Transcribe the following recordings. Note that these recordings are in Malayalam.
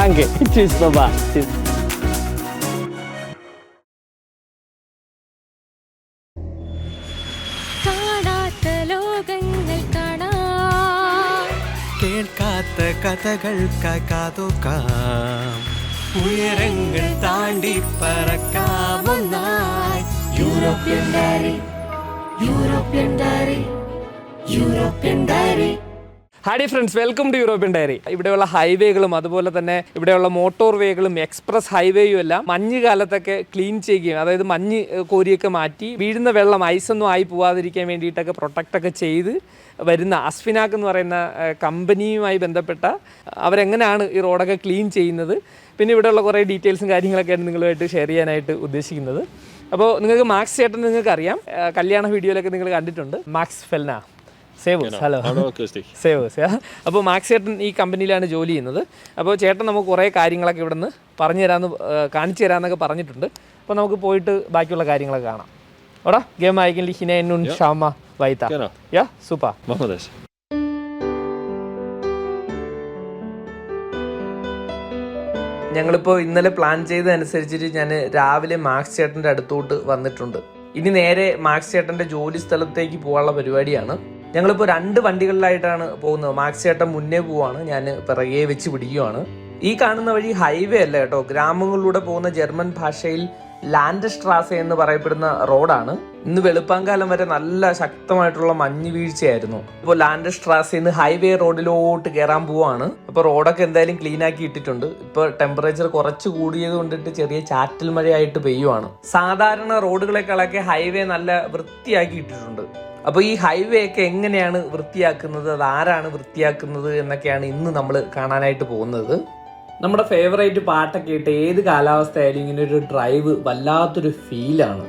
Danke. Tschüss, Baba. Tschüss. കേൾക്കാത്ത കഥകൾക്കായി കാതോക്കാം ഉയരങ്ങൾ താണ്ടി പറക്കാമൊന്നായി European diary European diary European diary. Hi friends, welcome to European diary. ഇവിടെയുള്ള ഹൈവേകളും അതുപോലെ തന്നെ ഇവിടെയുള്ള മോട്ടോർ വേകളും എക്സ്പ്രസ് ഹൈവേയും എല്ലാം മഞ്ഞ് കാലത്തൊക്കെ ക്ലീൻ ചെയ്യുകയും, അതായത് മഞ്ഞ് കോരിയൊക്കെ മാറ്റി വീഴുന്ന വെള്ളം ഐസൊന്നും ആയി പോവാതിരിക്കാൻ വേണ്ടിയിട്ടൊക്കെ പ്രൊട്ടക്റ്റൊക്കെ ചെയ്ത് വരുന്ന അസ്ഫിനാക്ക് എന്ന് പറയുന്ന കമ്പനിയുമായി ബന്ധപ്പെട്ട അവരെങ്ങനെയാണ് ഈ റോഡൊക്കെ ക്ലീൻ ചെയ്യുന്നത്, പിന്നെ ഇവിടെയുള്ള കുറേ ഡീറ്റെയിൽസും കാര്യങ്ങളൊക്കെയാണ് നിങ്ങളുമായിട്ട് ഷെയർ ചെയ്യാനായിട്ട് ഉദ്ദേശിക്കുന്നത്. അപ്പോൾ നിങ്ങൾക്ക് മാക്സ് ചേട്ടൻ നിങ്ങൾക്ക് അറിയാം, കല്യാണ വീഡിയോയിലൊക്കെ നിങ്ങൾ കണ്ടിട്ടുണ്ട്. മാക്സ് ഫെൽന സേവോസ്. ഹലോ സേവോസ്. അപ്പോൾ മാക്സ് ചേട്ടൻ ഈ കമ്പനിയിലാണ് ജോലി ചെയ്യുന്നത്. അപ്പോൾ ചേട്ടൻ നമുക്ക് കുറേ കാര്യങ്ങളൊക്കെ ഇവിടെ നിന്ന് പറഞ്ഞു തരാമെന്ന് കാണിച്ചു തരാമെന്നൊക്കെ പറഞ്ഞിട്ടുണ്ട്. അപ്പോൾ നമുക്ക് പോയിട്ട് ബാക്കിയുള്ള കാര്യങ്ങളൊക്കെ കാണാം. ഓടാ ഗെയിം ആയിക്കില്ല ഹിനേനും ഷാമ വൈത്ത യാ സൂപ്പർ. ഞങ്ങളിപ്പോൾ ഇന്നലെ പ്ലാൻ ചെയ്തതനുസരിച്ചിട്ട് ഞാൻ രാവിലെ മാക്സ് ചേട്ടൻ്റെ അടുത്തോട്ട് വന്നിട്ടുണ്ട്. ഇനി നേരെ മാക്സ് ചേട്ടൻ്റെ ജോലി സ്ഥലത്തേക്ക് പോകാനുള്ള പരിപാടിയാണ്. ഞങ്ങളിപ്പോൾ 2 വണ്ടികളിലായിട്ടാണ് പോകുന്നത്. മാക്സ് ചേട്ടൻ മുന്നേ പോവാണ്, ഞാൻ പിറകെ വെച്ച് പിടിക്കുവാണ്. ഈ കാണുന്ന വഴി ഹൈവേ അല്ല കേട്ടോ, ഗ്രാമങ്ങളിലൂടെ പോകുന്ന ജർമ്മൻ ഭാഷയിൽ ലാൻഡ്സ്ട്രാസെ എന്ന് പറയപ്പെടുന്ന റോഡാണ്. ഇന്ന് വെളുപ്പാങ്കാലം വരെ നല്ല ശക്തമായിട്ടുള്ള മഞ്ഞ് വീഴ്ചയായിരുന്നു. ഇപ്പോൾ ലാൻഡ്സ്ട്രാസെന്ന് ഹൈവേ റോഡിലോട്ട് കയറാൻ പോവാണ്. അപ്പോൾ റോഡൊക്കെ എന്തായാലും ക്ലീൻ ആക്കി ഇട്ടിട്ടുണ്ട്. ഇപ്പോൾ ടെമ്പറേച്ചർ കുറച്ച് കൂടിയത് കൊണ്ടിട്ട് ചെറിയ ചാറ്റൽ മഴയായിട്ട് പെയ്യുവാണ്. സാധാരണ റോഡുകളെക്കാളൊക്കെ ഹൈവേ നല്ല വൃത്തിയാക്കി ഇട്ടിട്ടുണ്ട്. അപ്പോൾ ഈ ഹൈവേ ഒക്കെ എങ്ങനെയാണ് വൃത്തിയാക്കുന്നത്, അത് ആരാണ് വൃത്തിയാക്കുന്നത് എന്നൊക്കെയാണ് ഇന്ന് നമ്മൾ കാണാനായിട്ട് പോകുന്നത്. നമ്മുടെ ഫേവറേറ്റ് പാട്ടൊക്കെ ഇട്ട് ഏത് കാലാവസ്ഥയായാലും ഇങ്ങനെ ഒരു ഡ്രൈവ് വല്ലാത്തൊരു ഫീലാണ്.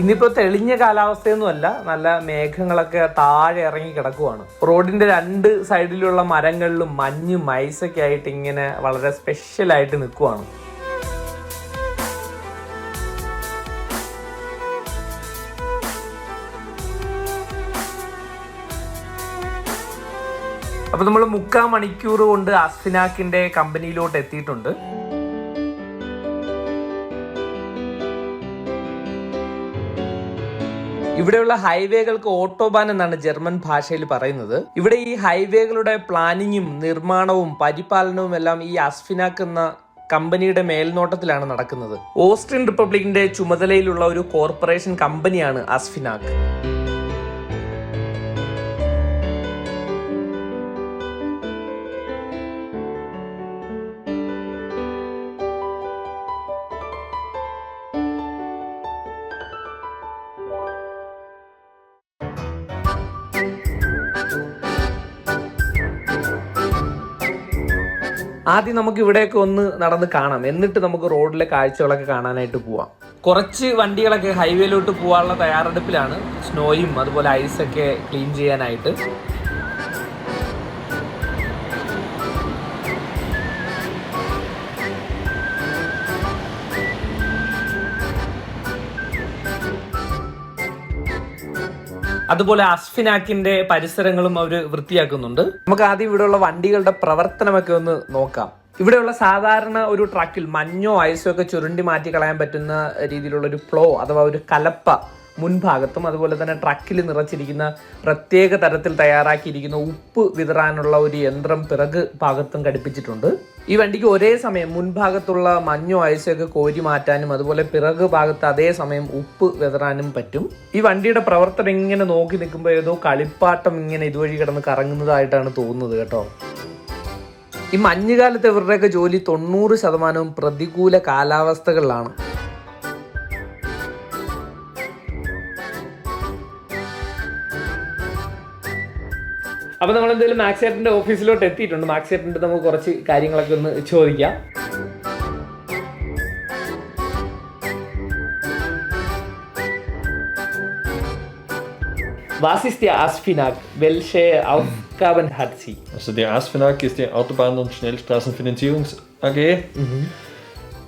ഇന്നിപ്പോൾ തെളിഞ്ഞ കാലാവസ്ഥയൊന്നുമല്ല, നല്ല മേഘങ്ങളൊക്കെ താഴെ ഇറങ്ങി കിടക്കുവാണ്. റോഡിന്റെ 2 സൈഡിലുള്ള മരങ്ങളിലും മഞ്ഞും ഐസൊക്കെ ആയിട്ട് ഇങ്ങനെ വളരെ സ്പെഷ്യലായിട്ട് നിൽക്കുവാണ്. അപ്പോൾ നമ്മൾ 3/4 മണിക്കൂർ കൊണ്ട് അസ്ഫിനാക്കിന്റെ കമ്പനിയിലോട്ട് എത്തിയിട്ടുണ്ട്. ഇവിടെയുള്ള ഹൈവേകൾക്ക് ഓട്ടോബാൻ എന്നാണ് ജർമ്മൻ ഭാഷയിൽ പറയുന്നത്. ഇവിടെ ഈ ഹൈവേകളുടെ പ്ലാനിങ്ങും നിർമ്മാണവും പരിപാലനവും എല്ലാം ഈ അസ്ഫിനാക്ക് എന്ന കമ്പനിയുടെ മേൽനോട്ടത്തിലാണ് നടക്കുന്നത്. ഓസ്ട്രിയൻ റിപ്പബ്ലിക്കിന്റെ ചുമതലയിലുള്ള ഒരു കോർപ്പറേഷൻ കമ്പനിയാണ് അസ്ഫിനാക്ക്. ആദ്യം നമുക്ക് ഇവിടെയൊക്കെ ഒന്ന് നടന്ന് കാണാം, എന്നിട്ട് നമുക്ക് റോഡിലെ കാഴ്ചകളൊക്കെ കാണാനായിട്ട് പോവാം. കുറച്ച് വണ്ടികളൊക്കെ ഹൈവേയിലോട്ട് പോകാനുള്ള തയ്യാറെടുപ്പിലാണ്, സ്നോയും അതുപോലെ ഐസൊക്കെ ക്ലീൻ ചെയ്യാനായിട്ട്. അതുപോലെ അസ്ഫിനാക്കിന്റെ പരിസരങ്ങളും അവർ വൃത്തിയാക്കുന്നുണ്ട്. നമുക്ക് ആദ്യം ഇവിടെയുള്ള വണ്ടികളുടെ പ്രവർത്തനമൊക്കെ ഒന്ന് നോക്കാം. ഇവിടെയുള്ള സാധാരണ ഒരു ട്രക്കിൽ മഞ്ഞോ ഐസോ ഒക്കെ ചുരുണ്ടി മാറ്റി കളയാൻ പറ്റുന്ന രീതിയിലുള്ള ഒരു ഫ്ലോ അഥവാ ഒരു കലപ്പ മുൻഭാഗത്തും അതുപോലെ തന്നെ ട്രക്കിൽ നിറച്ചിരിക്കുന്ന പ്രത്യേക തരത്തിൽ തയ്യാറാക്കിയിരിക്കുന്ന ഉപ്പ് വിതറാനുള്ള ഒരു യന്ത്രം പിറക് ഭാഗത്തും ഘടിപ്പിച്ചിട്ടുണ്ട്. ഈ വണ്ടിക്ക് ഒരേ സമയം മുൻഭാഗത്തുള്ള മഞ്ഞോ ഐസോ ഒക്കെ കോരി മാറ്റാനും അതുപോലെ പിറക് ഭാഗത്ത് അതേ സമയം ഉപ്പ് വിതറാനും പറ്റും. ഈ വണ്ടിയുടെ പ്രവർത്തനം ഇങ്ങനെ നോക്കി നിൽക്കുമ്പോൾ ഏതോ കളിപ്പാട്ടം ഇങ്ങനെ ഇതുവഴി കിടന്ന് കറങ്ങുന്നതായിട്ടാണ് തോന്നുന്നത് കേട്ടോ. ഈ മഞ്ഞുകാലത്ത് ഇവരുടെയൊക്കെ ജോലി 90% പ്രതികൂല കാലാവസ്ഥകളിലാണ്. അപ്പോൾ നമ്മൾ എന്തായാലും മാക്സ് ചേട്ടൻ്റെ ഓഫീസിലോട്ട് എത്തിയിട്ടുണ്ട്. മാക്സ് ചേട്ടൻ്റെ നമുക്ക് കുറച്ച് കാര്യങ്ങളൊക്കെ ഒന്ന് ചോദിക്കാം. Was ist die ASFINAG? Welche Aufgaben hat sie? Also die ASFINAG ist die Autobahn- und Schnellstraßenfinanzierungs AG.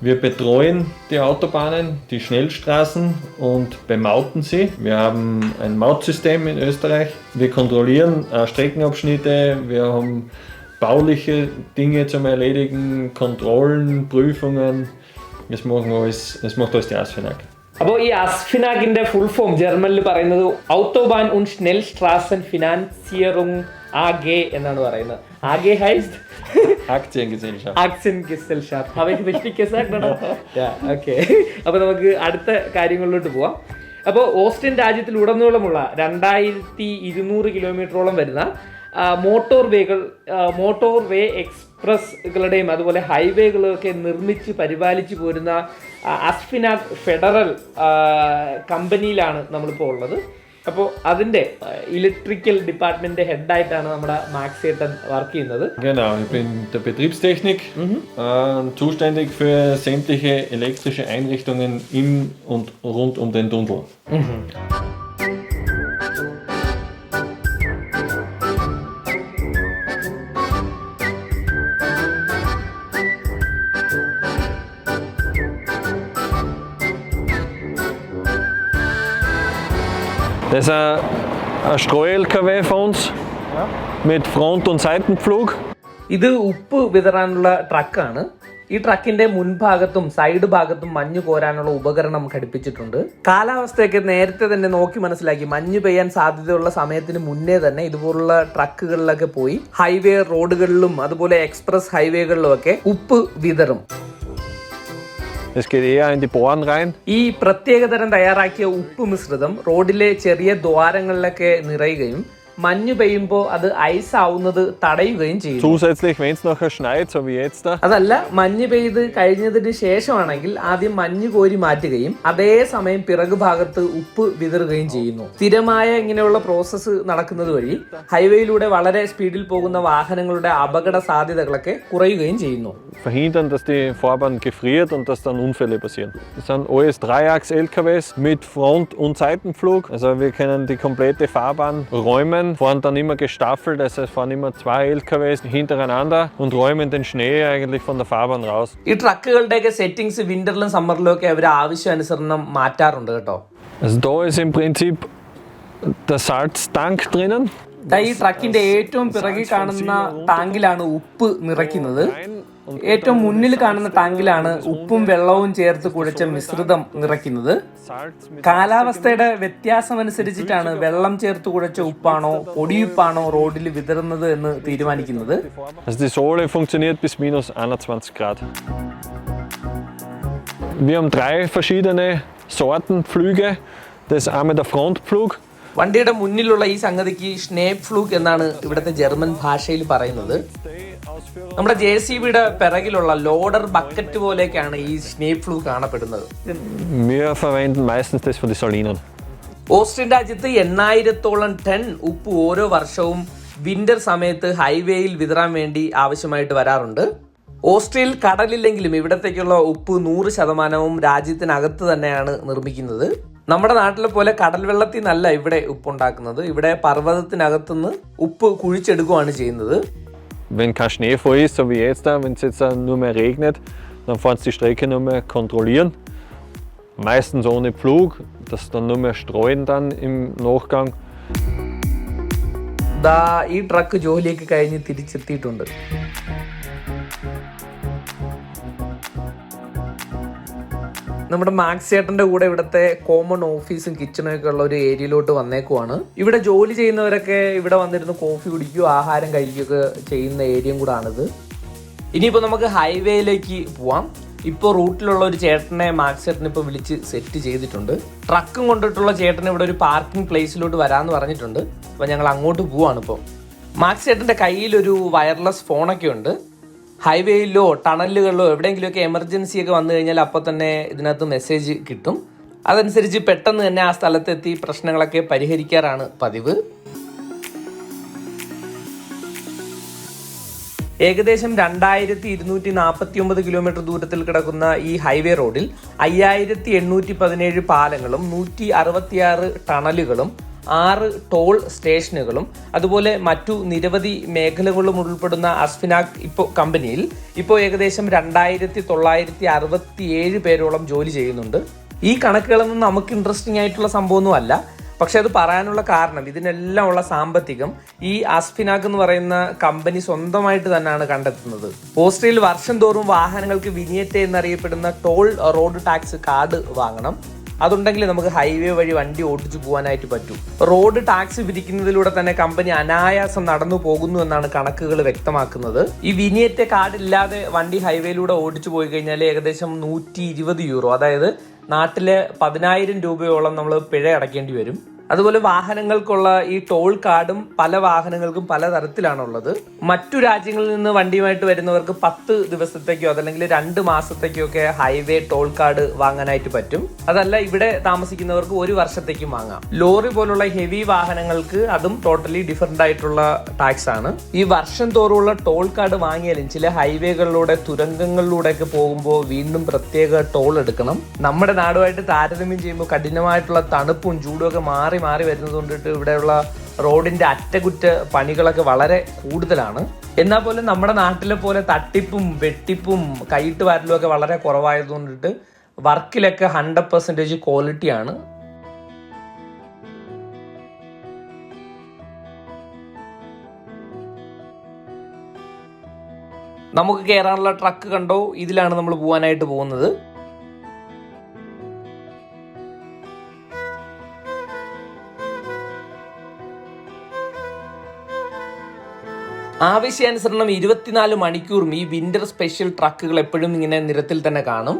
Wir betreuen die Autobahnen, die Schnellstraßen und bemauten sie. Wir haben ein Mautsystem in Österreich. Wir kontrollieren Streckenabschnitte, wir haben bauliche Dinge zum Erledigen, Kontrollen, Prüfungen. Das macht alles die ASFINAG. അപ്പോൾ ഈ അസ്ഫിനാഗിന്റെ ഫുൾ ഫോം ജർമ്മനിൽ പറയുന്നത് ഔട്ടോബാൻ und Schnellstraßen Finanzierung AG എന്നാണ് പറയുന്നത്. AG heißt Aktiengesellschaft. Aktiengesellschaft. Habe ich richtig gesagt, oder? Ja, okay. അപ്പോൾ നമുക്ക് അടുത്ത കാര്യങ്ങളിലോട്ട് പോവാം. അപ്പോൾ ഓസ്ട്രിയൻ രാജ്യത്തിലുടനീളമുള്ള 2200 കിലോമീറ്ററോളം വരുന്ന മോട്ടോർ വേ എക്സ്പ്രസ്കളുടെയും അതുപോലെ ഹൈവേകളൊക്കെ നിർമ്മിച്ച് പരിപാലിച്ചു പോരുന്ന അസ്ഫിനാഗ് ഫെഡറൽ കമ്പനിയിലാണ് നമ്മളിപ്പോൾ ഉള്ളത്. അപ്പോൾ അതിൻ്റെ ഇലക്ട്രിക്കൽ ഡിപ്പാർട്ട്മെൻറ്റിൻ്റെ ഹെഡായിട്ടാണ് നമ്മുടെ മാക്സ് ചേട്ടൻ വർക്ക് ചെയ്യുന്നത്. Genau, ich bin der Betriebstechnik, zuständig für sämtliche elektrische Einrichtungen im und rund um den Tunnel. Das ist ein Streu-LKW von uns mit Front- und Seitenpflug. ഇത് ഉപ്പ് വിതറാനുള്ള ട്രക്കാണ്. ഈ ട്രക്കിന്റെ മുൻഭാഗത്തും സൈഡ് ഭാഗത്തും മഞ്ഞ് കോരാനുള്ള ഉപകരണം ഘടിപ്പിച്ചിട്ടുണ്ട്. കാലാവസ്ഥയൊക്കെ നേരത്തെ തന്നെ നോക്കി മനസ്സിലാക്കി മഞ്ഞ് പെയ്യാൻ സാധ്യതയുള്ള സമയത്തിന് മുന്നേ തന്നെ ഇതുപോലുള്ള ട്രക്കുകളിലൊക്കെ പോയി ഹൈവേ റോഡുകളിലും അതുപോലെ എക്സ്പ്രസ് ഹൈവേകളിലും ഒക്കെ ഉപ്പ് വിതറും. Das geht eher in die Bohren rein. ഈ പ്രത്യേകതരം തയ്യാറാക്കിയ ഉപ്പ് മിശ്രിതം റോഡിലെ ചെറിയ ദ്വാരങ്ങളിലൊക്കെ നിറയുകയും മഞ്ഞ് പെയ്യുമ്പോൾ അത് ഐസ് ആവുന്നത് തടയുകയും ചെയ്യും. Zusätzlich, wenn es nachher schneit, so wie jetzt da. അതല്ല, മഞ്ഞ് പെയ്ത് കഴിഞ്ഞതിന് ശേഷമാണെങ്കിൽ ആദ്യം മഞ്ഞ് കോരി മാറ്റുകയും അതേസമയം പിറകു ഭാഗത്ത് ഉപ്പ് വിതറുകയും ചെയ്യുന്നു. സ്ഥിരമായ ഇങ്ങനെയുള്ള പ്രോസസ്സ് നടക്കുന്നത് വഴി ഹൈവേയിലൂടെ വളരെ സ്പീഡിൽ പോകുന്ന വാഹനങ്ങളുടെ അപകട സാധ്യതകളൊക്കെ കുറയുകയും ചെയ്യുന്നു. Verhindern, dass die Fahrbahn gefriert und dass dann Unfälle passieren. Das sind alles Dreiachs-LKWs mit Front- und Seitenpflug. Also wir können die komplette Fahrbahn räumen, fahren dann immer gestaffelt, also es fahren immer 2 LKWs hintereinander und räumen den Schnee eigentlich von der Fahrbahn raus. ഈ ട്രക്കുകളുടെയൊക്കെ സെറ്റിംഗ്സ് വിന്ററിലും സമ്മറിലും ഒക്കെ അവർ ആവശ്യാനുസരണം മാറ്റാറുണ്ട് കേട്ടോ. Also da ist im Prinzip der Salztank drinnen. ഈ ട്രക്കിന്റെ ഏറ്റവും പിറകിൽ കാണുന്ന ടാങ്കിലാണ് ഉപ്പ് നിറയ്ക്കുന്നത്. ഏറ്റവും മുന്നിൽ കാണുന്ന ടാങ്കിലാണ് ഉപ്പും വെള്ളവും ചേർത്ത് കുഴച്ച മിശ്രിതം നിറയ്ക്കുന്നത്. കാലാവസ്ഥയുടെ വ്യത്യാസമനുസരിച്ചിട്ടാണ് വെള്ളം ചേർത്ത് കുഴച്ച ഉപ്പാണോ പൊടിയുപ്പാണോ റോഡിൽ വിതറുന്നത് എന്ന് തീരുമാനിക്കുന്നത്. Also die Sohle funktioniert bis minus 21 Grad. Wir haben 3 verschiedene Sorten Pflüge. Das ist einmal der Frontpflug. വണ്ടിയുടെ മുന്നിലുള്ള ഈ സംഗതിക്ക് സ്നേപ് ഫ്ലൂഗ് എന്നാണ് ഇവിടുത്തെ ജർമ്മൻ ഭാഷയിൽ പറയുന്നത്. നമ്മുടെ JCBയുടെ പിറകിലുള്ള ലോഡർ ബക്കറ്റ് പോലെയൊക്കെയാണ് ഈ സ്നേപ് ഫ്ലൂഗ് കാണപ്പെടുന്നത്. Wir verwenden meistens das von den Salinen. Austrian രാജ്യത്ത് 8000-ഓളം ടൺ ഉപ്പ് ഓരോ വർഷവും വിന്റർ സമയത്ത് ഹൈവേയിൽ വിതറാൻ വേണ്ടി ആവശ്യമായിട്ട് വരാറുണ്ട്. ഓസ്ട്രിയയിൽ കടലില്ലെങ്കിലും ഇവിടത്തേക്കുള്ള ഉപ്പ് 100% രാജ്യത്തിനകത്ത് തന്നെയാണ് നിർമ്മിക്കുന്നത്. നമ്മുടെ നാട്ടിലെ പോലെ കടൽ വെള്ളത്തിൽ നിന്നല്ല ഇവിടെ ഉപ്പുണ്ടാക്കുന്നത്. ഇവിടെ പർവ്വതത്തിനകത്തുനിന്ന് ഉപ്പ് കുഴിച്ചെടുക്കുകയാണ് ചെയ്യുന്നത്. Wenn kein Schneefall ist, so wie jetzt da, wenn es jetzt nur mehr regnet, dann fahren sie die Strecke nur mehr kontrollieren. Meistens ohne Pflug, das dann nur mehr streuen dann im Nachgang. ഈ ട്രക്ക് ജോലിയൊക്കെ കഴിഞ്ഞ് തിരിച്ചെത്തിയിട്ടുണ്ട്. നമ്മുടെ മാക്സ് ചേട്ടന്റെ കൂടെ ഇവിടുത്തെ കോമൺ ഓഫീസും കിച്ചണും ഒക്കെ ഉള്ള ഒരു ഏരിയയിലോട്ട് വന്നേക്കുവാണ്. ഇവിടെ ജോലി ചെയ്യുന്നവരൊക്കെ ഇവിടെ വന്നിരുന്ന് കോഫി കുടിക്കുകയോ ആഹാരം കഴിക്കുകയൊക്കെ ചെയ്യുന്ന ഏരിയയും കൂടാണിത്. ഇനിയിപ്പോൾ നമുക്ക് ഹൈവേയിലേക്ക് പോവാം. ഇപ്പോൾ റൂട്ടിലുള്ള ഒരു ചേട്ടനെ മാക്സ് ചേട്ടൻ ഇപ്പോൾ വിളിച്ച് സെറ്റ് ചെയ്തിട്ടുണ്ട്. ട്രക്കും കൊണ്ടിട്ടുള്ള ചേട്ടൻ ഇവിടെ ഒരു പാർക്കിംഗ് പ്ലേസിലോട്ട് വരാമെന്ന് പറഞ്ഞിട്ടുണ്ട്. അപ്പോൾ ഞങ്ങൾ അങ്ങോട്ട് പോവാണ്. ഇപ്പോൾ മാക്സ് ചേട്ടൻ്റെ കയ്യിലൊരു വയർലെസ് ഫോണൊക്കെ ഉണ്ട്. ഹൈവേയിലോ ടണലുകളിലോ എവിടെയെങ്കിലുമൊക്കെ എമർജൻസി ഒക്കെ വന്നു കഴിഞ്ഞാൽ അപ്പോൾ തന്നെ ഇതിനകത്ത് മെസ്സേജ് കിട്ടും. അതനുസരിച്ച് പെട്ടെന്ന് തന്നെ ആ സ്ഥലത്തെത്തി പ്രശ്നങ്ങളൊക്കെ പരിഹരിക്കാറാണ് പതിവ്. ഏകദേശം 2249 കിലോമീറ്റർ ദൂരത്തിൽ കിടക്കുന്ന ഈ ഹൈവേ റോഡിൽ 5817 പാലങ്ങളും 166 ടണലുകളും 6 ടോൾ സ്റ്റേഷനുകളും അതുപോലെ മറ്റു നിരവധി മേഖലകളും ഉൾപ്പെടുന്ന അസ്ഫിനാഗ് കമ്പനിയിൽ ഇപ്പോൾ ഏകദേശം 2967 പേരോളം ജോലി ചെയ്യുന്നുണ്ട്. ഈ കണക്കുകളൊന്നും നമുക്ക് ഇൻട്രസ്റ്റിംഗ് ആയിട്ടുള്ള സംഭവമൊന്നും അല്ല. പക്ഷെ അത് പറയാനുള്ള കാരണം ഇതിനെല്ലാം ഉള്ള സാമ്പത്തികം ഈ അസ്ഫിനാഗ് എന്ന് പറയുന്ന കമ്പനി സ്വന്തമായിട്ട് തന്നെയാണ് കണ്ടെത്തുന്നത്. ഓസ്ട്രിയയിൽ വർഷം തോറും വാഹനങ്ങൾക്ക് വിനിയറ്റ് എന്നറിയപ്പെടുന്ന ടോൾ റോഡ് ടാക്സ് കാർഡ് വാങ്ങണം. അതുണ്ടെങ്കിൽ നമുക്ക് ഹൈവേ വഴി വണ്ടി ഓടിച്ചു പോകാനായിട്ട് പറ്റും. റോഡ് ടാക്സ് വിധിക്കുന്നതിലൂടെ തന്നെ കമ്പനി അനായാസം നടന്നു പോകുന്നു എന്നാണ് കണക്കുകൾ വ്യക്തമാക്കുന്നത്. ഈ വിനിയറ്റ് കാർഡ് ഇല്ലാതെ വണ്ടി ഹൈവേയിലൂടെ ഓടിച്ചു പോയി കഴിഞ്ഞാൽ ഏകദേശം 120 യൂറോ, അതായത് നാട്ടിലെ 10,000 രൂപയോളം നമ്മൾ പിഴ അടയ്ക്കേണ്ടി വരും. അതുപോലെ വാഹനങ്ങൾക്കുള്ള ഈ ടോൾ കാർഡും പല വാഹനങ്ങൾക്കും പല തരത്തിലാണുള്ളത്. മറ്റു രാജ്യങ്ങളിൽ നിന്ന് വണ്ടിയുമായിട്ട് വരുന്നവർക്ക് 10 ദിവസത്തേക്കോ അതല്ലെങ്കിൽ 2 മാസത്തേക്കോ ഒക്കെ ഹൈവേ ടോൾ കാർഡ് വാങ്ങാനായിട്ട് പറ്റും. അതല്ല ഇവിടെ താമസിക്കുന്നവർക്ക് 1 വർഷത്തേക്കും വാങ്ങാം. ലോറി പോലുള്ള ഹെവി വാഹനങ്ങൾക്ക് അതും ടോട്ടലി ഡിഫറെന്റ് ആയിട്ടുള്ള ടാക്സ് ആണ്. ഈ വർഷം തോറുള്ള ടോൾ കാർഡ് വാങ്ങിയാലും ചില ഹൈവേകളിലൂടെ തുരങ്കങ്ങളിലൂടെയൊക്കെ പോകുമ്പോൾ വീണ്ടും പ്രത്യേക ടോൾ എടുക്കണം. നമ്മുടെ നാടുമായിട്ട് താരതമ്യം ചെയ്യുമ്പോൾ കഠിനമായിട്ടുള്ള തണുപ്പും ചൂടും ഒക്കെ മാറി വരുന്നത് കൊണ്ടിട്ട് ഇവിടെയുള്ള റോഡിന്റെ അറ്റകുറ്റ പണികളൊക്കെ വളരെ കൂടുതലാണ്. എന്നാൽ പോലും നമ്മുടെ നാട്ടിലെ പോലെ തട്ടിപ്പും വെട്ടിപ്പും കൈയിട്ട് വരലും ഒക്കെ വളരെ കുറവായതുകൊണ്ടിട്ട് വർക്കിലൊക്കെ 100% ക്വാളിറ്റിയാണ്. നമുക്ക് കയറാനുള്ള ട്രക്ക് കണ്ടോ, ഇതിലാണ് നമ്മൾ പോകാനായിട്ട് പോകുന്നത്. ആവശ്യാനുസരണം 24 മണിക്കൂറും ഈ വിന്റർ സ്പെഷ്യൽ ട്രക്കുകൾ എപ്പോഴും ഇങ്ങനെ നിരത്തിൽ തന്നെ കാണും.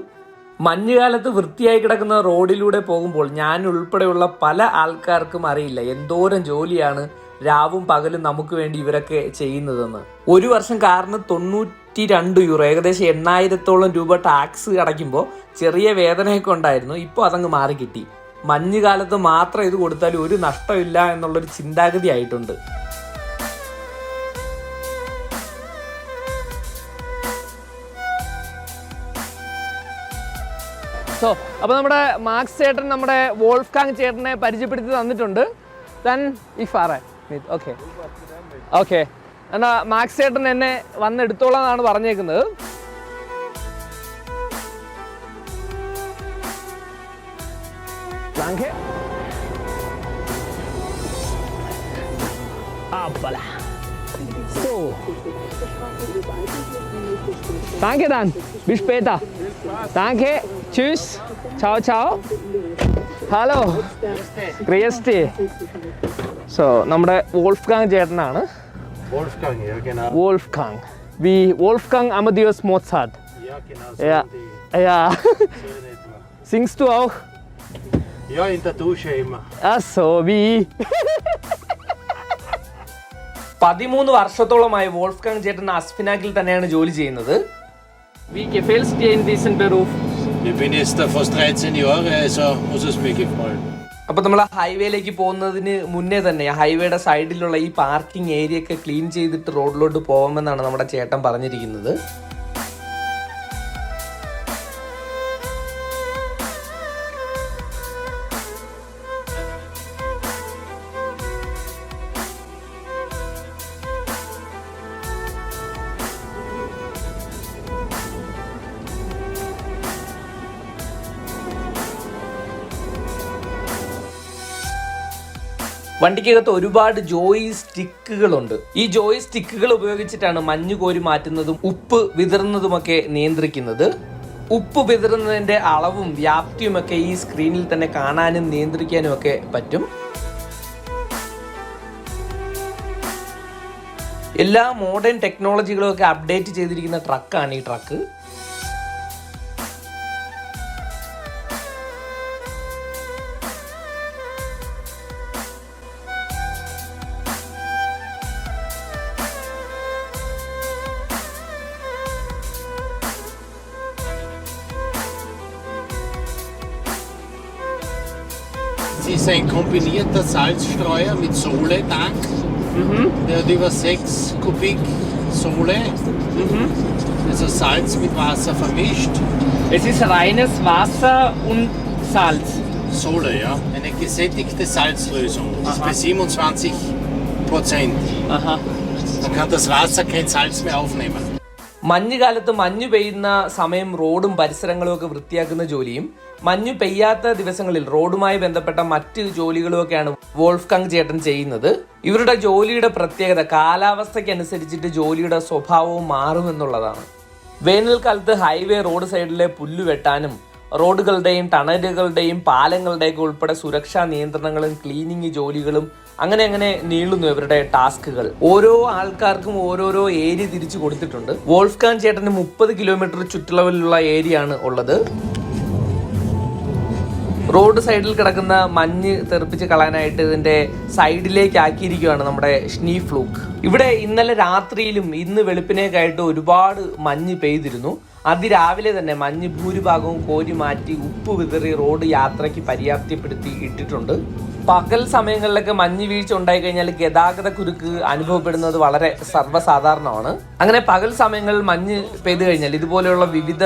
മഞ്ഞുകാലത്ത് വൃത്തിയായി കിടക്കുന്ന റോഡിലൂടെ പോകുമ്പോൾ ഞാൻ ഉൾപ്പെടെയുള്ള പല ആൾക്കാർക്കും അറിയില്ല എന്തോരം ജോലിയാണ് രാവും പകലും നമുക്ക് വേണ്ടി ഇവരൊക്കെ ചെയ്യുന്നതെന്ന്. 1 വർഷം കാറിന് 92 യൂറോ, ഏകദേശം 8,000-ഓളം രൂപ ടാക്സ് അടയ്ക്കുമ്പോൾ ചെറിയ വേദനയൊക്കെ ഉണ്ടായിരുന്നു. ഇപ്പോൾ അതങ്ങ് മാറി കിട്ടി. മഞ്ഞുകാലത്ത് മാത്രം ഇത് കൊടുത്താലും ഒരു നഷ്ടമില്ല എന്നുള്ളൊരു ചിന്താഗതി ആയിട്ടുണ്ട്. അപ്പോൾ നമ്മുടെ മാർക്സ് ചേട്ടൻ നമ്മുടെ വോൾഫ്ഗാങ് ചേട്ടനെ പരിചയപ്പെടുത്തി തന്നിട്ടുണ്ട്. ദെൻ ഈ ഫാറേ ഓക്കെ ഓക്കെ എന്നാൽ മാർക്സ് ചേട്ടൻ എന്നെ വന്നെടുത്തോളാം എന്നാണ് പറഞ്ഞേക്കുന്നത്. Danke dann. Bis später. Danke. Tschüss. Ciao, ciao. Hallo. Grüß dich. So, നമ്മുടെ വോൾഫ്ഗാങ് ചേട്ടനാണ്. Wolfgang, ja genau. Wolfgang. Wie Wolfgang Amadeus Mozart. Ja, genau. So Ja. Die Ja. Szene etwa. Singst du auch? Ja, in der Dusche immer. Ach so, wie? 13 വർഷത്തോളമായി വോൾഫ്ഗാങ് ചേട്ടൻ അസ്ഫിനാഗിൽ തന്നെയാണ് ജോലി ചെയ്യുന്നത്. Wie gefällt's dir in diesem Beruf? Ich bin jetzt da fast 13 Jahre, also muss es mir gefallen. അപ്പോൾ നമ്മൾ ഹൈവേയിലേക്ക് പോകുന്നതിന് മുന്നേ തന്നെ ഹൈവേയുടെ സൈഡിലുള്ള ഈ പാർക്കിംഗ് ഏരിയ ഒക്കെ ക്ലീൻ ചെയ്തിട്ട് റോഡിലോട്ട് പോകാമെന്നാണ് നമ്മുടെ ചേട്ടൻ പറഞ്ഞിരിക്കുന്നത്. വണ്ടിക്കകത്ത് ഒരുപാട് ജോയി സ്റ്റിക്കുകളുണ്ട്. ഈ ജോയി സ്റ്റിക്കുകൾ ഉപയോഗിച്ചിട്ടാണ് മഞ്ഞ് കോരി മാറ്റുന്നതും ഉപ്പ് വിതറുന്നതുമൊക്കെ നിയന്ത്രിക്കുന്നത്. ഉപ്പ് വിതറുന്നതിൻ്റെ അളവും വ്യാപ്തിയുമൊക്കെ ഈ സ്ക്രീനിൽ തന്നെ കാണാനും നിയന്ത്രിക്കാനും ഒക്കെ പറ്റും. എല്ലാ മോഡേൺ ടെക്നോളജികളും ഒക്കെ അപ്ഡേറ്റ് ചെയ്തിരിക്കുന്ന ട്രക്കാണ് ഈ truck. Es ist ein kombinierter Salzstreuer mit Sohle-Tank. Der hat über 6 Kubik Sohle. Also Salz mit Wasser vermischt. Es ist reines Wasser und Salz. Sohle, ja. Eine gesättigte Salzlösung. Das ist bei 27%. Aha. Dann kann das Wasser kein Salz mehr aufnehmen. മഞ്ഞുകാലത്ത് മഞ്ഞ് പെയ്യുന്ന സമയം റോഡും പരിസരങ്ങളും ഒക്കെ വൃത്തിയാക്കുന്ന ജോലിയും മഞ്ഞു പെയ്യാത്ത ദിവസങ്ങളിൽ റോഡുമായി ബന്ധപ്പെട്ട മറ്റ് ജോലികളുമൊക്കെയാണ് വോൾഫ്ഗാങ് ചേട്ടൻ ചെയ്യുന്നത്. ഇവരുടെ ജോലിയുടെ പ്രത്യേകത കാലാവസ്ഥയ്ക്കനുസരിച്ചിട്ട് ജോലിയുടെ സ്വഭാവവും മാറുമെന്നുള്ളതാണ്. വേനൽക്കാലത്ത് ഹൈവേ റോഡ് സൈഡിലെ പുല്ല് വെട്ടാനും റോഡുകളുടെയും ടണലുകളുടെയും പാലങ്ങളുടെയൊക്കെ ഉൾപ്പെടെ സുരക്ഷാ നിയന്ത്രണങ്ങളും ക്ലീനിങ് ജോലികളും അങ്ങനെ നീളുന്നു ഇവരുടെ ടാസ്കുകൾ. ഓരോ ആൾക്കാർക്കും ഓരോരോ ഏരിയ തിരിച്ചു കൊടുത്തിട്ടുണ്ട്. വോൾഫ്ഗാങ് ചേട്ടന് 30 കിലോമീറ്റർ ചുറ്റളവിലുള്ള ഏരിയ ആണ് ഉള്ളത്. റോഡ് സൈഡിൽ കിടക്കുന്ന മഞ്ഞ് തെറിപ്പിച്ച് കളയാനായിട്ട് ഇതിന്റെ സൈഡിലേക്ക് ആക്കിയിരിക്കുകയാണ് നമ്മുടെ ഷ്നീഫ്ലൂക്ക്. ഇവിടെ ഇന്നലെ രാത്രിയിലും ഇന്ന് വെളുപ്പിനേക്കായിട്ട് ഒരുപാട് മഞ്ഞ് പെയ്തിരുന്നു. അതിരാവിലെ തന്നെ മഞ്ഞ് ഭൂരിഭാഗവും കോരി മാറ്റി ഉപ്പ് വിതറി റോഡ് യാത്രയ്ക്ക് പര്യാപ്തപ്പെടുത്തി ഇട്ടിട്ടുണ്ട്. പകൽ സമയങ്ങളിലൊക്കെ മഞ്ഞ് വീഴ്ച ഉണ്ടായി കഴിഞ്ഞാൽ ഗതാഗത കുരുക്ക് അനുഭവപ്പെടുന്നത് വളരെ സർവ്വസാധാരണമാണ്. അങ്ങനെ പകൽ സമയങ്ങളിൽ മഞ്ഞ് പെയ്തു കഴിഞ്ഞാൽ ഇതുപോലെയുള്ള വിവിധ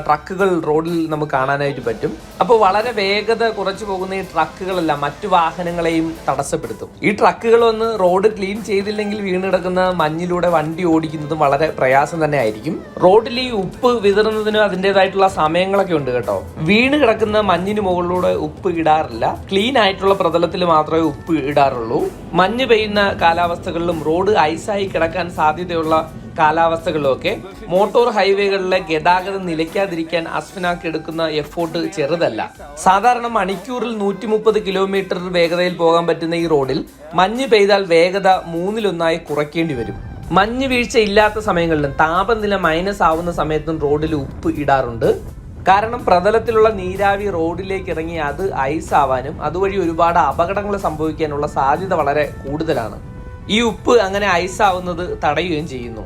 ട്രക്കുകൾ റോഡിൽ നമുക്ക് കാണാനായിട്ട് പറ്റും. അപ്പോൾ വളരെ വേഗത കുറച്ചു പോകുന്ന ഈ ട്രക്കുകളെല്ലാം മറ്റു വാഹനങ്ങളെയും തടസ്സപ്പെടുത്തും. ഈ ട്രക്കുകൾ വന്ന് റോഡ് ക്ലീൻ ചെയ്തില്ലെങ്കിൽ വീണ് കിടക്കുന്ന മഞ്ഞിലൂടെ വണ്ടി ഓടിക്കുന്നതും വളരെ പ്രയാസം തന്നെ ആയിരിക്കും. റോഡിൽ ഈ ഉപ്പ് വിതറുന്നതിന് അതിൻ്റെതായിട്ടുള്ള സമയങ്ങളൊക്കെ ഉണ്ട് കേട്ടോ. വീണ് കിടക്കുന്ന മഞ്ഞിന് മുകളിലൂടെ ഉപ്പ് ഇടാറില്ല. ക്ലീൻ ആയിട്ടുള്ള പ്രതലത്തിൽ മാത്രമേ ഉപ്പ് ഇടാറുള്ളൂ. മഞ്ഞ് പെയ്യുന്ന കാലാവസ്ഥകളിലും റോഡ് ഐസായി കിടക്കാൻ സാധ്യതയുള്ള കാലാവസ്ഥകളിലൊക്കെ മോട്ടോർ ഹൈവേകളിലെ ഗതാഗതം നിലയ്ക്കാതിരിക്കാൻ അസ്ഫനാക്ക് എടുക്കുന്ന എഫോർട്ട് ചെറുതല്ല. സാധാരണ മണിക്കൂറിൽ 130 കിലോമീറ്റർ വേഗതയിൽ പോകാൻ പറ്റുന്ന ഈ റോഡിൽ മഞ്ഞ് പെയ്താൽ വേഗത 1/3 കുറയ്ക്കേണ്ടി വരും. മഞ്ഞ് വീഴ്ച ഇല്ലാത്ത സമയങ്ങളിലും താപനില മൈനസ് ആവുന്ന സമയത്തും റോഡിൽ ഉപ്പ് ഇടാറുണ്ട്. കാരണം പ്രതലത്തിലുള്ള നീരാവി റോഡിലേക്ക് ഇറങ്ങി അത് ഐസ് ആവാനും അതുവഴി ഒരുപാട് അപകടങ്ങൾ സംഭവിക്കാനുള്ള സാധ്യത വളരെ കൂടുതലാണ്. ഈ ഉപ്പ് അങ്ങനെ ഐസ് ആവുന്നത് തടയുകയും ചെയ്യുന്നു.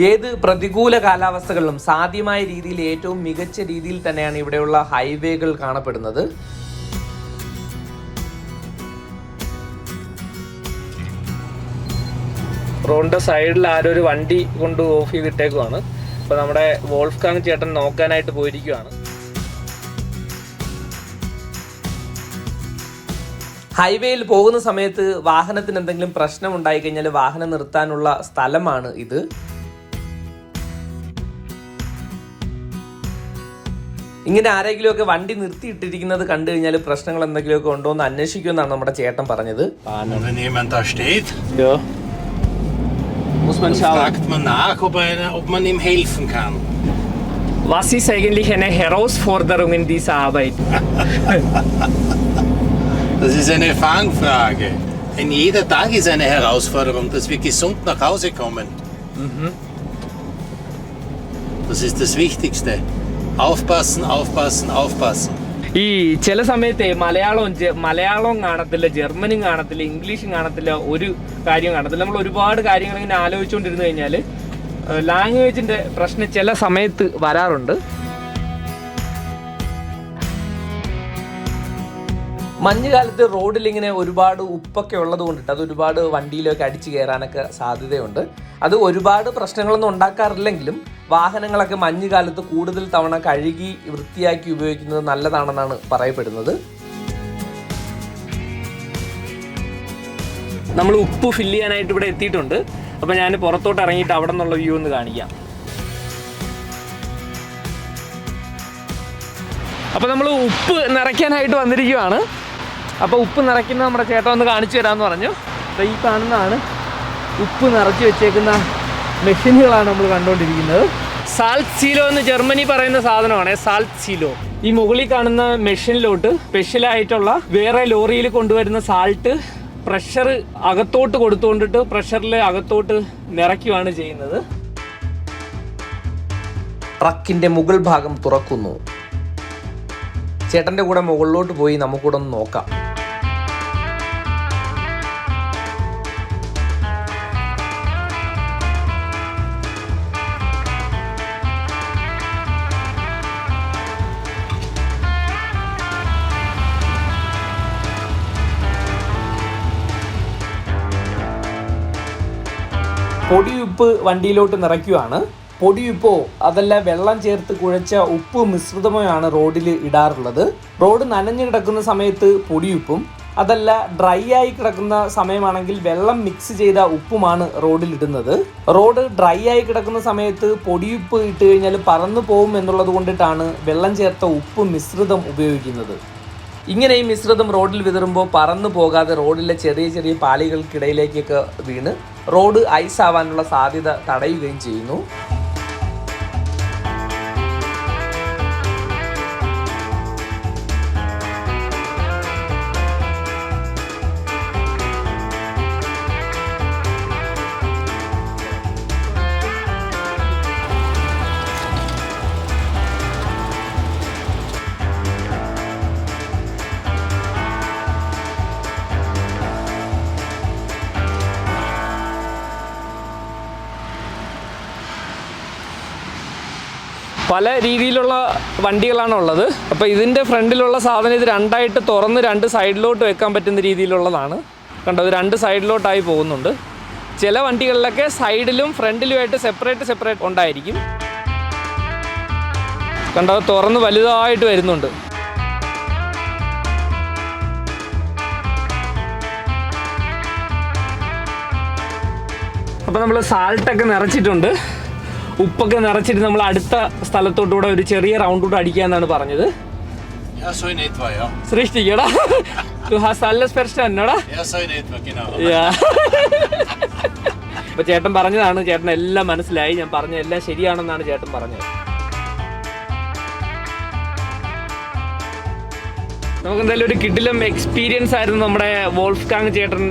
ഏത് പ്രതികൂല കാലാവസ്ഥകളിലും സാധ്യമായ രീതിയിൽ ഏറ്റവും മികച്ച രീതിയിൽ തന്നെയാണ് ഇവിടെയുള്ള ഹൈവേകൾ കാണപ്പെടുന്നത്. റോഡിന്റെ സൈഡിൽ ആരോ ഒരു വണ്ടി കൊണ്ട് ഓഫ് ചെയ്തിട്ടേക്കുവാണ്. അപ്പോൾ നമ്മുടെ വോൾഫ്ഗാങ് ചേട്ടൻ നോക്കാനായിട്ട് പോയിരിക്കുകയാണ്. ഹൈവേയിൽ പോകുന്ന സമയത്ത് വാഹനത്തിന് എന്തെങ്കിലും പ്രശ്നം ഉണ്ടായി കഴിഞ്ഞാൽ വാഹനം നിർത്താനുള്ള സ്ഥലമാണ് ഇത്. ഇങ്ങനെ ആരെങ്കിലുമൊക്കെ വണ്ടി നിർത്തിയിട്ടിരിക്കുന്നത് കണ്ടു കഴിഞ്ഞാൽ പ്രശ്നങ്ങൾ എന്തെങ്കിലുമൊക്കെ ഉണ്ടോ എന്ന് അന്വേഷിക്കുമെന്നാണ് നമ്മുടെ ചേട്ടൻ പറഞ്ഞത്. Wenn jemand da steht, muss man schauen. fragt man nach, ob man ihm helfen kann. Was ist eigentlich eine Herausforderung in dieser Arbeit? Das ist eine Fangfrage. Denn jeder Tag ist eine Herausforderung, dass wir gesund nach Hause kommen. Das ist das Wichtigste. Aufpassen, aufpassen, aufpassen. ഈ ചില സമയത്ത് മലയാളവും കാണത്തില്ല, ജർമ്മനും കാണത്തില്ല, ഇംഗ്ലീഷും കാണത്തില്ല, ഒരു കാര്യം കാണത്തില്ല. നമ്മൾ ഒരുപാട് കാര്യങ്ങൾ ഇങ്ങനെ ആലോചിച്ചുകൊണ്ടിരുന്നു കഴിഞ്ഞാൽ ലാംഗ്വേജിന്റെ പ്രശ്നം ചില സമയത്ത് വരാറുണ്ട്. മഞ്ഞുകാലത്ത് റോഡിൽ ഇങ്ങനെ ഒരുപാട് ഉപ്പൊക്കെ ഉള്ളത് കൊണ്ടിട്ട് അത് ഒരുപാട് വണ്ടിയിലൊക്കെ അടിച്ചു കയറാനൊക്കെ സാധ്യതയുണ്ട്. അത് ഒരുപാട് പ്രശ്നങ്ങളൊന്നും ഉണ്ടാക്കാറില്ലെങ്കിലും വാഹനങ്ങളൊക്കെ മഞ്ഞുകാലത്ത് കൂടുതൽ തവണ കഴുകി വൃത്തിയാക്കി ഉപയോഗിക്കുന്നത് നല്ലതാണെന്നാണ് പറയപ്പെടുന്നത്. നമ്മൾ ഉപ്പ് ഫില്ല് ചെയ്യാനായിട്ട് ഇവിടെ എത്തിയിട്ടുണ്ട്. അപ്പോൾ ഞാൻ പുറത്തോട്ട് ഇറങ്ങിയിട്ട് അവിടെ നിന്നുള്ള വ്യൂ ഒന്ന് കാണിക്കാം. അപ്പോൾ നമ്മൾ ഉപ്പ് നിറയ്ക്കാനായിട്ട് വന്നിരിക്കുകയാണ്. അപ്പോൾ ഉപ്പ് നിറയ്ക്കുന്ന നമ്മുടെ ചേട്ടൻ ഒന്ന് കാണിച്ചു തരാമെന്ന് പറഞ്ഞു. അപ്പോൾ ഈ കാണുന്നതാണ് ഉപ്പ് നിറച്ച് വെച്ചേക്കുന്ന മെഷീനുകളാണ് നമ്മൾ കണ്ടുകൊണ്ടിരിക്കുന്നത്. സാൾട്ട് സീലോ എന്ന് ജർമ്മനി പറയുന്ന സാധനമാണ് സാൾട്ട് സീലോ. ഈ മുകളിൽ കാണുന്ന മെഷീനിലോട്ട് സ്പെഷ്യലായിട്ടുള്ള വേറെ ലോറിയിൽ കൊണ്ടുവരുന്ന സാൾട്ട് പ്രഷർ അകത്തോട്ട് കൊടുത്തുകൊണ്ടിട്ട് പ്രഷറിൽ അകത്തോട്ട് നിറയ്ക്കുകയാണ് ചെയ്യുന്നത്. ട്രക്കിന്റെ മുകൾ ഭാഗം തുറക്കുന്നു. ചേട്ടൻ്റെ കൂടെ മുകളിലോട്ട് പോയി നമുക്കൂടെ ഒന്ന് നോക്കാം. പൊടിയുപ്പ് വണ്ടിയിലോട്ട് നിറയ്ക്കുകയാണ്. പൊടിയുപ്പോ അതല്ല വെള്ളം ചേർത്ത് കുഴച്ച ഉപ്പ് മിശ്രിതമോ ആണ് റോഡിൽ ഇടാറുള്ളത്. റോഡ് നനഞ്ഞു കിടക്കുന്ന സമയത്ത് പൊടിയുപ്പും അതല്ല ഡ്രൈ ആയി കിടക്കുന്ന സമയമാണെങ്കിൽ വെള്ളം മിക്സ് ചെയ്ത ഉപ്പുമാണ് റോഡിൽ ഇടുന്നത്. റോഡ് ഡ്രൈ ആയി കിടക്കുന്ന സമയത്ത് പൊടിയുപ്പ് ഇട്ട് കഴിഞ്ഞാൽ പറന്നു പോകും എന്നുള്ളത് കൊണ്ടിട്ടാണ് വെള്ളം ചേർത്ത ഉപ്പ് മിശ്രിതം ഉപയോഗിക്കുന്നത്. ഇങ്ങനെ ഈ മിശ്രിതം റോഡിൽ വിതറുമ്പോൾ പറന്നു പോകാതെ റോഡിലെ ചെറിയ ചെറിയ പാളികൾക്കിടയിലേക്കൊക്കെ വീണ് റോഡ് ഐസ് ആവാനുള്ള സാധ്യത തടയുകയും ചെയ്യുന്നു. പല രീതിയിലുള്ള വണ്ടികളാണ് ഉള്ളത്. അപ്പോൾ ഇതിൻ്റെ ഫ്രണ്ടിലുള്ള സാധനം ഇത് രണ്ടായിട്ട് തുറന്ന് രണ്ട് സൈഡിലോട്ട് വെക്കാൻ പറ്റുന്ന രീതിയിലുള്ളതാണ്. കണ്ടോ, ഇത് രണ്ട് സൈഡിലോട്ടായി പോകുന്നുണ്ട്. ചില വണ്ടികളിലൊക്കെ സൈഡിലും ഫ്രണ്ടിലുമായിട്ട് സെപ്പറേറ്റ് ഉണ്ടായിരിക്കും. കണ്ടോ, തുറന്ന് വലുതായിട്ട് വരുന്നുണ്ട്. അപ്പോൾ നമ്മൾ സാൾട്ടൊക്കെ നിറച്ചിട്ടുണ്ട്. ഉപ്പൊക്കെ നിറച്ചിട്ട് നമ്മൾ അടുത്ത സ്ഥലത്തോട്ടുകൂടെ ഒരു ചെറിയ റൗണ്ട് കൂടെ അടിക്കാന്നാണ് പറഞ്ഞത്. Ja, so in etwa, ja. Ist richtig, oder? Du hast alles verstanden, oder? Ja, so in etwa, genau. Ja. അപ്പോൾ ചേട്ടൻ പറഞ്ഞതാണ്, ചേട്ടൻ എല്ലാം മനസ്സിലായി. ഞാൻ പറഞ്ഞ എല്ലാം ശരിയാണെന്നാണ് ചേട്ടൻ പറഞ്ഞത്. നമുക്ക് എന്തായാലും ഒരു കിടിലം എക്സ്പീരിയൻസ് ആയിരുന്നു നമ്മുടെ വോൾഫ്ഗാങ് ചേട്ടൻ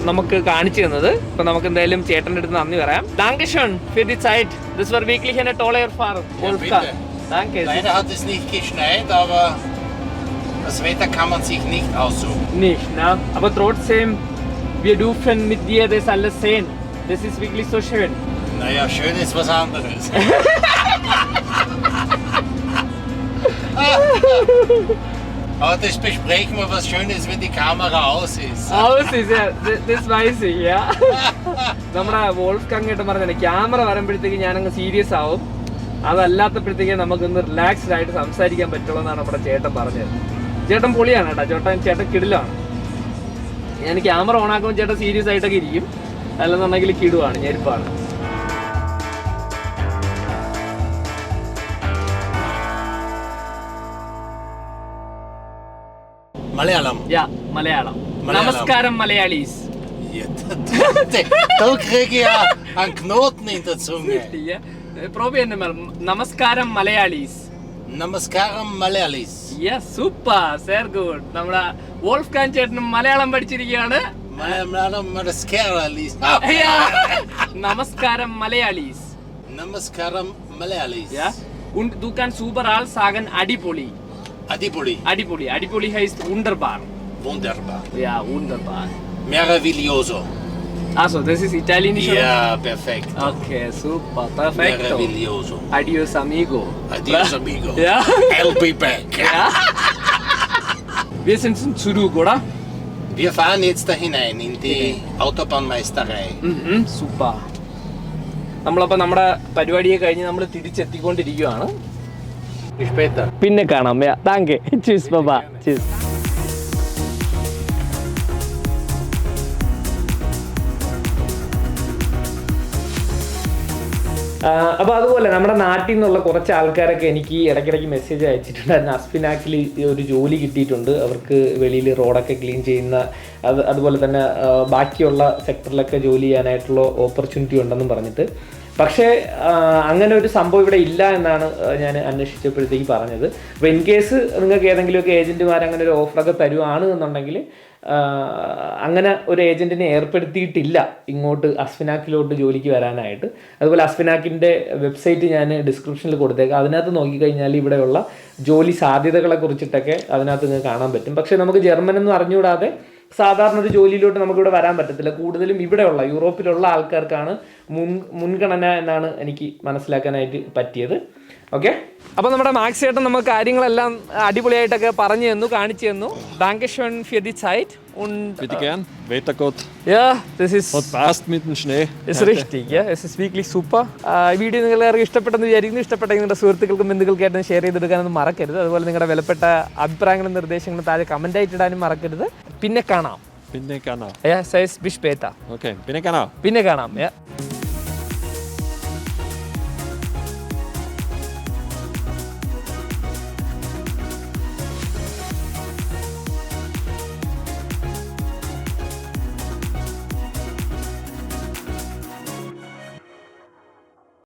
നമുക്ക് കാണിച്ചു തന്നത്. അപ്പോൾ നമുക്ക് എന്തായാലും ചേട്ടൻ്റെ അടുത്ത് നന്ദി പറയാം. Dankeschön für die Zeit. Das war wirklich eine tolle Erfahrung. Wolfgang. Danke. Leider hat es nicht geschneit, aber das Wetter kann man sich nicht aussuchen. Nicht, ne? Aber trotzdem, wir dürfen mit dir das alles sehen. Das ist wirklich so schön. Naja, schön ist was anderes. Aber das besprechen wir, was schön ist, wenn die Kamera aus ist. Aus ist, ja. Das weiß ich, ja. നമ്മുടെ വോൾഫ്ഗാങ് ചേട്ടൻ പറഞ്ഞത് ക്യാമറ വരുമ്പോഴത്തേക്ക് ഞാനങ്ങ് സീരിയസ് ആവും, അതല്ലാത്തപ്പോഴത്തേക്ക് നമുക്കൊന്ന് റിലാക്സ്ഡ് ആയിട്ട് സംസാരിക്കാൻ പറ്റുള്ളൂ എന്നാണ് നമ്മുടെ ചേട്ടൻ പറഞ്ഞത്. ചേട്ടൻ പൊളിയാണ് കേട്ടോ, ചേട്ടൻ കിടിലാണ്. ഞാൻ ക്യാമറ ഓൺ ആക്കുമ്പോൾ ചേട്ടൻ സീരിയസ് ആയിട്ടൊക്കെ ഇരിക്കും, അല്ലെന്നുണ്ടെങ്കിൽ കിടുവാണ്, ഞെരുപ്പാണ്. Malayalam. Ja, Malayalam. Namaskaram, Malayalees. Ja, da kriege ich ja einen Knoten in der Zunge. Probieren wir mal. Namaskaram, Malayalees. Namaskaram, Malayalis. Ja, super, sehr gut. നമ്മുടെ വോൾഫ്ഗാങ് ചേട്ടനും Malayalam പഠിച്ചിരിക്കുകയാണ്. Namaskaram, Malayalees. Namaskaram, Malayalis. Ja, und du kannst überall sagen Adipoli. Adipoli. Adipoli. Adipoli heißt wunderbar. Wunderbar. Ja, wunderbar. Meraviglioso. Also, das ist italienisch. Ja, perfekt. Okay, super, perfekt. Meraviglioso. Adios, amigo. Adios, amigo. Ja. I'll be back. Ja. Wir sind zurück, oder? Wir fahren jetzt da hinein in die Autobahnmeisterei. Super. നമ്മളപ്പോൾ നമ്മുടെ പരിപാടിയെ കഴിഞ്ഞ് നമ്മൾ തിരിച്ചെത്തിക്കൊണ്ടിരിക്കുകയാണ്. പിന്നെ കാണാം. Thank you. ചീസ് ബബാ. ചീസ്. അപ്പോൾ അതുപോലെ നമ്മുടെ നാട്ടിൽ നിന്നുള്ള കുറച്ച് ആൾക്കാരൊക്കെ എനിക്ക് ഇടയ്ക്കിടയ്ക്ക് മെസ്സേജ് അയച്ചിട്ടുണ്ടായിരുന്നു. അസ്പിനാക്കിൽ ഒരു ജോലി കിട്ടിയിട്ടുണ്ട്, അവർക്ക് വെളിയിൽ റോഡൊക്കെ ക്ലീൻ ചെയ്യുന്ന അതുപോലെ തന്നെ ബാക്കിയുള്ള സെക്ടറിലൊക്കെ ജോലി ചെയ്യാനായിട്ടുള്ള ഓപ്പർച്യൂണിറ്റി ഉണ്ടെന്നും പറഞ്ഞിട്ട്. പക്ഷേ അങ്ങനെ ഒരു സംഭവം ഇവിടെ ഇല്ല എന്നാണ് ഞാൻ അന്വേഷിച്ചപ്പോഴത്തേക്ക് പറഞ്ഞത്. അപ്പോൾ ഇൻ കേസ് നിങ്ങൾക്ക് ഏതെങ്കിലുമൊക്കെ ഏജൻറ്റുമാർ അങ്ങനെ ഒരു ഓഫറൊക്കെ തരുവാണ് എന്നുണ്ടെങ്കിൽ അങ്ങനെ ഒരു ഏജൻറ്റിനെ ഏർപ്പെടുത്തിയിട്ടില്ല ഇങ്ങോട്ട് അസ്ഫിനാക്കിലോട്ട് ജോലിക്ക് വരാനായിട്ട്. അതുപോലെ അസ്ഫിനാക്കിൻ്റെ വെബ്സൈറ്റ് ഞാൻ ഡിസ്ക്രിപ്ഷനിൽ കൊടുത്തേക്കാം. അതിനകത്ത് നോക്കിക്കഴിഞ്ഞാൽ ഇവിടെയുള്ള ജോലി സാധ്യതകളെ കുറിച്ചിട്ടൊക്കെ അതിനകത്ത് നിങ്ങൾക്ക് കാണാൻ പറ്റും. പക്ഷേ നമുക്ക് ജർമ്മനൊന്നും അറിഞ്ഞുകൂടാതെ സാധാരണ ഒരു ജോലിയിലോട്ട് നമുക്കിവിടെ വരാൻ പറ്റത്തില്ല. കൂടുതലും ഇവിടെയുള്ള യൂറോപ്പിലുള്ള ആൾക്കാർക്കാണ് മുൻഗണന എന്നാണ് എനിക്ക് മനസ്സിലാക്കാനായിട്ട് പറ്റിയത്. ഓക്കെ, അപ്പോൾ നമ്മുടെ മാക്സ് ചേട്ടൻ നമുക്ക് കാര്യങ്ങളെല്ലാം അടിപൊളിയായിട്ടൊക്കെ പറഞ്ഞു തന്നു, കാണിച്ചു തന്നു. Dankeschön für die Zeit und Bitte gern. Wetter gut. ja, das ist Hat passt mit dem Schnee. ist richtig, ja, es ist wirklich super. ഈ വീഡിയോ നിങ്ങൾ എല്ലാവർക്കും ഇഷ്ടപ്പെട്ടെന്ന് വിചാരിക്കുന്നു. ഇഷ്ടപ്പെട്ടെങ്കിൽ നിങ്ങളുടെ സുഹൃത്തുക്കൾക്കും ബന്ധുക്കൾക്കായിട്ടും ഷെയർ ചെയ്തെടുക്കാനൊന്നും മറക്കരുത്. അതുപോലെ നിങ്ങളുടെ വിലപ്പെട്ട അഭിപ്രായങ്ങളും നിർദ്ദേശങ്ങളും താഴെ കമന്റ് ആയിട്ട് ഇടാനും മറക്കരുത്. പിന്നെ കാണാം. Bin ich genau. Ja, sei es bis später. Okay, bin ich genau. പിന്നെ കാണാം. Ja.